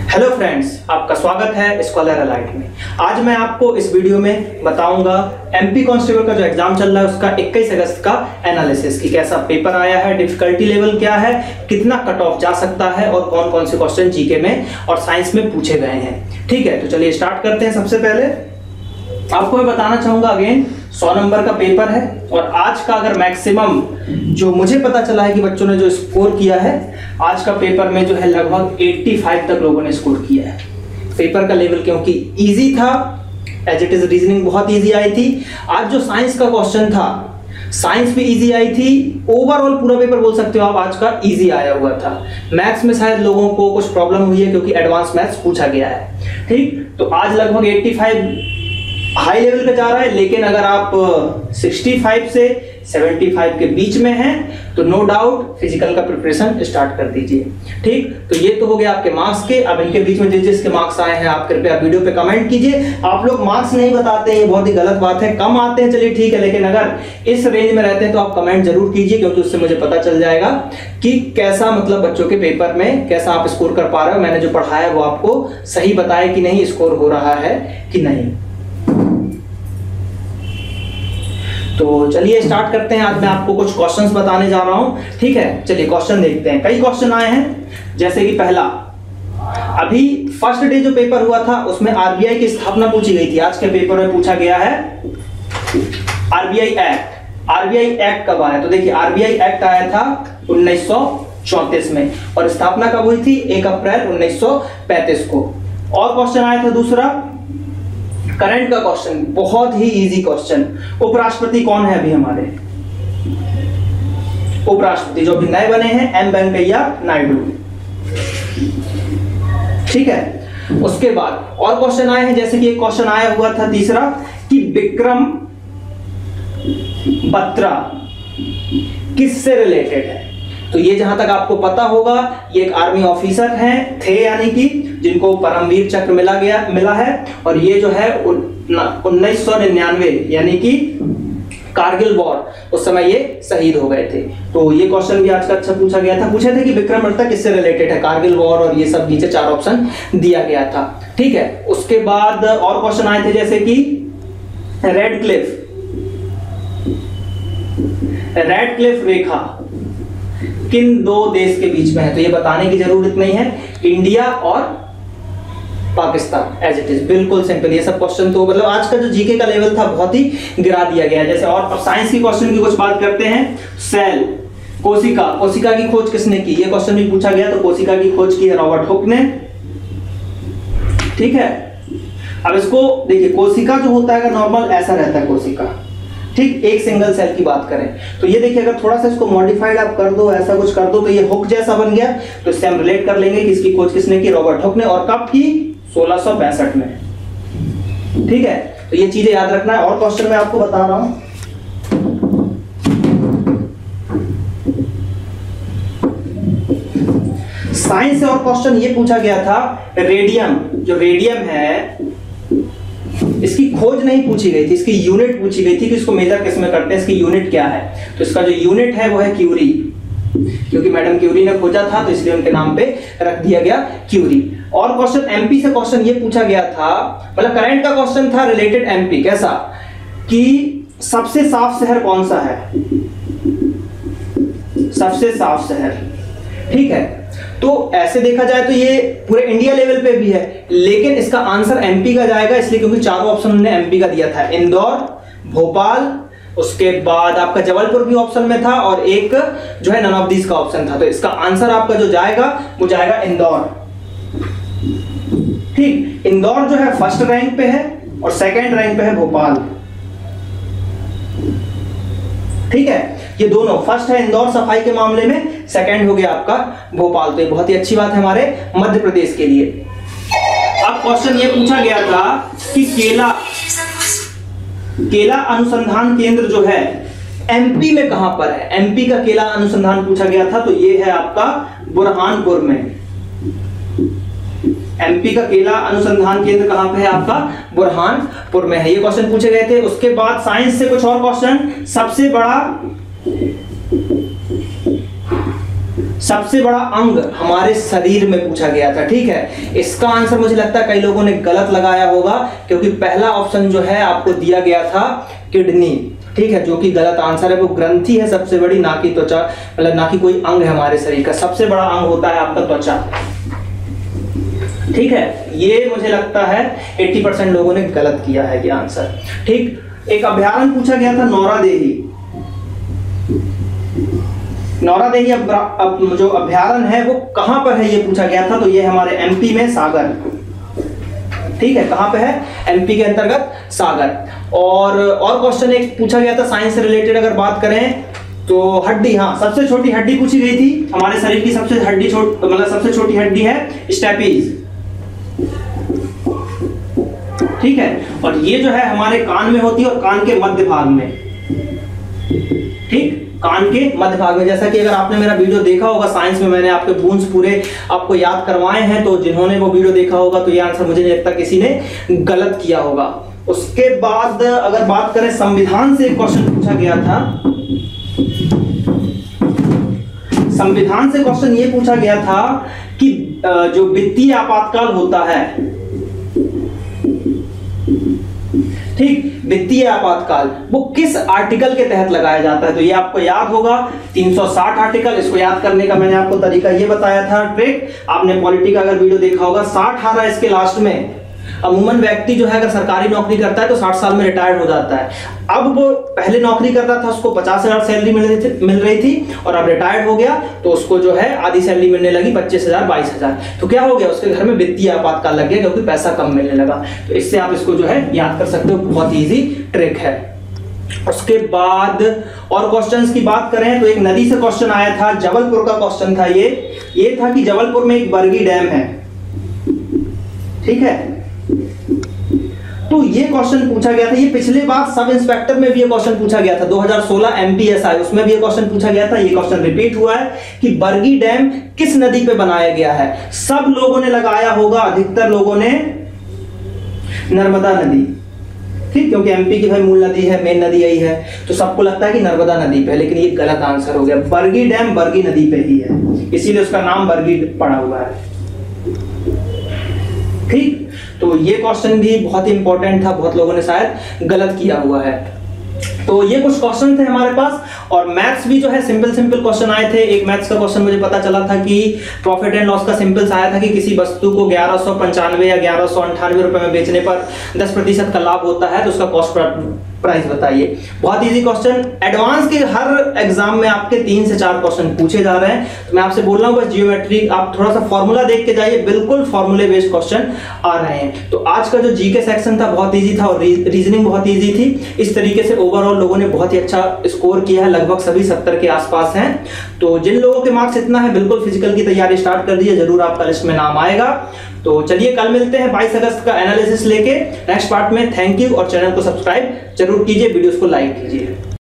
Hello friends, आपका स्वागत है स्कॉलर अलाइट में। आज मैं आपको इस वीडियो में बताऊंगा एमपी कांस्टेबल का जो एग्जाम चल रहा है उसका 21 अगस्त का एनालिसिस की कैसा पेपर आया है, डिफिकल्टी लेवल क्या है, कितना कट ऑफ जा सकता है और कौन कौन से क्वेश्चन जीके में और साइंस में पूछे गए हैं। ठीक है, तो चलिए स्टार्ट करते हैं। सबसे पहले आपको मैं बताना चाहूंगा अगेन 100 नंबर का पेपर है और आज का अगर मैक्सिमम जो मुझे पता चला है कि बच्चों ने जो स्कोर किया है आज का पेपर में जो है लगभग 85 तक लोगों ने स्कोर किया है। पेपर का लेवल क्योंकि इजी था, एज इट इज रीजनिंग बहुत इजी आई थी। आज जो साइंस का क्वेश्चन था, साइंस भी इजी आई थी। ओवरऑल पूरा पेपर बोल सकते हो आप आज का इजी आया हुआ था। मैथ्स में शायद लोगों को कुछ प्रॉब्लम हुई है क्योंकि एडवांस मैथ्स पूछा गया है। ठीक, तो आज लगभग 85 हाई लेवल पे जा रहा है, लेकिन अगर आप 65 से 75 के बीच में हैं तो नो डाउट फिजिकल का प्रिपरेशन स्टार्ट कर दीजिए। ठीक, तो ये तो हो गया आपके मार्क्स के। अब इनके बीच में जिसके मार्क्स आए हैं आप कृपया वीडियो पे कमेंट कीजिए। आप लोग मार्क्स नहीं बताते हैं, ये बहुत ही गलत बात है। कम आते हैं चलिए ठीक है, लेकिन अगर इस रेंज में रहते हैं तो आप कमेंट जरूर कीजिए, क्योंकि उससे मुझे पता चल जाएगा कि कैसा मतलब बच्चों के पेपर में कैसा आप स्कोर कर पा रहे हो। मैंने जो पढ़ाया है वो आपको सही बताया कि नहीं, स्कोर हो रहा है कि नहीं। तो चलिए स्टार्ट करते हैं। आज मैं आपको कुछ क्वेश्चंस बताने जा रहा हूं। ठीक है, चलिए क्वेश्चन देखते हैं। कई क्वेश्चन आए हैं, जैसे कि पहला, अभी फर्स्ट डे जो पेपर हुआ था उसमें आरबीआई की स्थापना पूछी गई थी। आज के पेपर में पूछा गया है आरबीआई एक्ट। आरबीआई एक्ट कब आया? तो देखिए आरबीआई एक्ट आया था 1934 में और स्थापना कब हुई थी? 1 अप्रैल 1935 को। और क्वेश्चन आया था दूसरा, करंट का क्वेश्चन, बहुत ही इजी क्वेश्चन। उपराष्ट्रपति कौन है अभी हमारे? उपराष्ट्रपति जो अभी नए बने हैं एम वेंकैया नायडू। ठीक है, उसके बाद और क्वेश्चन आए हैं, जैसे कि एक क्वेश्चन आया हुआ था तीसरा कि विक्रम बत्रा किससे रिलेटेड है? तो ये जहां तक आपको पता होगा ये एक आर्मी ऑफिसर हैं थे, यानी कि जिनको परमवीर चक्र मिला है। और ये जो है 1999 यानी कि कारगिल वॉर, उस समय ये शहीद हो गए थे। तो ये क्वेश्चन भी आज का अच्छा पूछा गया था। पूछे थे कि विक्रम बत्रा किससे रिलेटेड है, कारगिल वॉर और ये सब नीचे 4 ऑप्शन दिया गया था। ठीक है, उसके बाद और क्वेश्चन आए थे जैसे कि रेड क्लिफ रेखा किन दो देश के बीच में है? तो ये बताने की जरूरत नहीं है, इंडिया और पाकिस्तान, एज इट इज, बिल्कुल सिंपल। ये सब क्वेश्चन तो मतलब आज का जो जीके का लेवल था बहुत ही गिरा दिया गया। जैसे और साइंस की क्वेश्चन की कुछ बात करते हैं। सेल, कोशिका की खोज किसने की? ये क्वेश्चन भी पूछा गया। तो कोशिका की खोज की है रॉबर्ट हुक ने। ठीक है, अब इसको देखिए, कोशिका जो होता है नॉर्मल ऐसा रहता है कोशिका। ठीक, एक सिंगल सेल की बात करें तो ये देखिए, अगर थोड़ा सा इसको मॉडिफाइड आप कर दो, ऐसा कुछ कर दो तो ये हुक जैसा बन गया। तो इससे हम रिलेट कर लेंगे कि इसकी खोज किसने की? रॉबर्ट हुक ने। और कब की? 1662 में। ठीक है, तो ये चीजें याद रखना है। और क्वेश्चन मैं आपको बता रहा हूं, साइंस से और क्वेश्चन ये पूछा गया था, रेडियम, जो रेडियम है इसकी खोज नहीं पूछी गई थी, इसकी यूनिट पूछी गई थी कि इसको मेजर किस में करते हैं, इसकी यूनिट क्या है? तो इसका जो यूनिट है वो है क्यूरी, क्योंकि मैडम क्यूरी ने खोजा था तो इसलिए उनके नाम पे रख दिया गया क्यूरी। और क्वेश्चन एमपी से क्वेश्चन ये पूछा गया था, मतलब करंट का क्वेश्चन था रिलेटेड एमपी। कैसा कि सबसे साफ शहर कौन सा है? सबसे साफ शहर। ठीक है, तो ऐसे देखा जाए तो ये पूरे इंडिया लेवल पे भी है, लेकिन इसका आंसर एमपी का जाएगा, इसलिए क्योंकि चारों ऑप्शन उन्होंने एमपी का दिया था। इंदौर, भोपाल, उसके बाद आपका जबलपुर भी ऑप्शन में था और एक जो है नन ऑफ दीस का ऑप्शन था। तो इसका आंसर आपका जो जाएगा वो जाएगा इंदौर। ठीक, इंदौर जो है फर्स्ट रैंक पे है और सेकंड रैंक पे है भोपाल। ठीक है, ये दोनों, फर्स्ट है इंदौर सफाई के मामले में, सेकंड हो गया आपका भोपाल। तो ये बहुत ही अच्छी बात है हमारे मध्य प्रदेश के लिए। अब क्वेश्चन ये पूछा गया था कि केला अनुसंधान केंद्र जो है एमपी में कहां पर है? एमपी का केला अनुसंधान पूछा गया था, तो ये है आपका बुरहानपुर में। एमपी का केला अनुसंधान केंद्र कहां पे है? आपका बुरहानपुर में है। ये क्वेश्चन पूछे गए थे। उसके बाद साइंस से कुछ और क्वेश्चन, सबसे बड़ा सबसे बड़ा अंग हमारे शरीर में पूछा गया था। ठीक है, इसका आंसर मुझे लगता है कई लोगों ने गलत लगाया होगा, क्योंकि पहला ऑप्शन जो है आपको दिया गया था किडनी। ठीक है, जो कि गलत आंसर है। वो ग्रंथि है सबसे बड़ी, ना कि त्वचा, मतलब ना कि कोई अंग है हमारे शरीर का। सबसे बड़ा अंग होता है आपका त्वचा। ठीक है, ये मुझे लगता है 80% लोगों ने गलत किया है ये आंसर। ठीक, एक अभ्यारण्य पूछा गया था नौरादेही। नौरादेही अब जो अभ्यारण्य है वो कहां पर है ये पूछा गया था, तो ये हमारे एमपी में सागर। ठीक है, कहां पे है? एमपी के अंतर्गत सागर। और क्वेश्चन एक पूछा गया था साइंस से रिलेटेड, अगर बात करें तो हड्डी, हाँ सबसे छोटी हड्डी पूछी गई थी हमारे शरीर की। सबसे सबसे छोटी हड्डी है स्टेपीज। ठीक है, और ये जो है हमारे कान में होती है, और कान के मध्य भाग में। ठीक, कान के मध्य भाग में। जैसा कि अगर आपने मेरा वीडियो देखा होगा साइंस में, मैंने आपके बोन्स पूरे आपको याद करवाए हैं, तो जिन्होंने वो वीडियो देखा होगा तो ये आंसर मुझे नहीं लगता किसी ने गलत किया होगा। उसके बाद अगर बात करें संविधान से, एक क्वेश्चन पूछा गया था। संविधान से क्वेश्चन ये पूछा गया था कि जो वित्तीय आपातकाल होता है, ठीक, वित्तीय आपातकाल वो किस आर्टिकल के तहत लगाया जाता है, तो ये आपको याद होगा 360 आर्टिकल। इसको याद करने का मैंने आपको तरीका ये बताया था, ट्रिक। आपने पॉलिटी का अगर वीडियो देखा होगा, 60 आ रहा है इसके लास्ट में। अमूमन व्यक्ति जो है अगर सरकारी नौकरी करता है तो 60 साल में रिटायर्ड हो जाता है। अब वो पहले नौकरी करता था, उसको 50,000 सैलरी मिल रही थी, और अब रिटायर्ड हो गया तो उसको जो है आधी सैलरी मिलने लगी, 25,000 22,000। तो क्या हो गया, उसके घर में वित्तीय आपातकाल लग गया, क्योंकि पैसा कम मिलने लगा। तो इससे आप इसको जो है याद कर सकते हो, बहुत ईजी ट्रिक है। उसके बाद और क्वेश्चंस की बात करें तो एक नदी से क्वेश्चन आया था, जबलपुर का क्वेश्चन था। ये था कि जबलपुर में एक बरगी डैम है। ठीक है, तो ये क्वेश्चन पूछा गया था। ये पिछले बार सब इंस्पेक्टर में भी ये क्वेश्चन पूछा गया था, 2016 एमपीएसआई, उसमें भी ये क्वेश्चन पूछा गया था। ये क्वेश्चन रिपीट हुआ है कि बरगी डैम किस नदी पे बनाया गया है। सब लोगों ने लगाया होगा, अधिकतर लोगों ने नर्मदा नदी। ठीक, क्योंकि एमपी की भाई मूल नदी है, मेन नदी यही है, तो सबको लगता है कि नर्मदा नदी पे, लेकिन ये गलत आंसर हो गया। बरगी डैम बरगी नदी पे ही है, इसीलिए उसका नाम बरगी पड़ा हुआ है। ठीक, तो ये क्वेश्चन भी बहुत ही इंपॉर्टेंट था, बहुत लोगों ने शायद गलत किया हुआ है। तो ये कुछ क्वेश्चन थे हमारे पास। और मैथ्स भी जो है सिंपल क्वेश्चन आए थे। एक मैथ्स का क्वेश्चन मुझे पता चला था कि प्रॉफिट एंड लॉस का सिंपल आया था कि किसी वस्तु को 1195 या 1198 रुपए में बेचने पर 10% का लाभ होता है, तो उसका कॉस्ट प्राइस बताइए। बहुत इजी क्वेश्चन। एडवांस के हर एग्जाम में आपके 3 से 4 क्वेश्चन पूछे जा रहे हैं, तो मैं आपसे बोल रहा हूं बस जियोमेट्री आप थोड़ा सा फॉर्मूला देख के जाइए, बिल्कुल फॉर्मूले बेस्ड क्वेश्चन आ रहे हैं। तो आज का जो जीके सेक्शन था बहुत इजी था, और रीजनिंग बहुत इजी थी। इस तरीके से ओवरऑल लोगों ने बहुत ही अच्छा स्कोर किया है, लगभग सभी 70 के आसपास हैं। तो जिन लोगों के मार्क्स इतना है, बिल्कुल फिजिकल की तैयारी स्टार्ट कर दीजिए, जरूर आपका लिस्ट में नाम आएगा। तो चलिए कल मिलते हैं 22 अगस्त का एनालिसिस लेके नेक्स्ट पार्ट में। थैंक यू, और चैनल को सब्सक्राइब जरूर कीजिए, वीडियोस को लाइक कीजिए।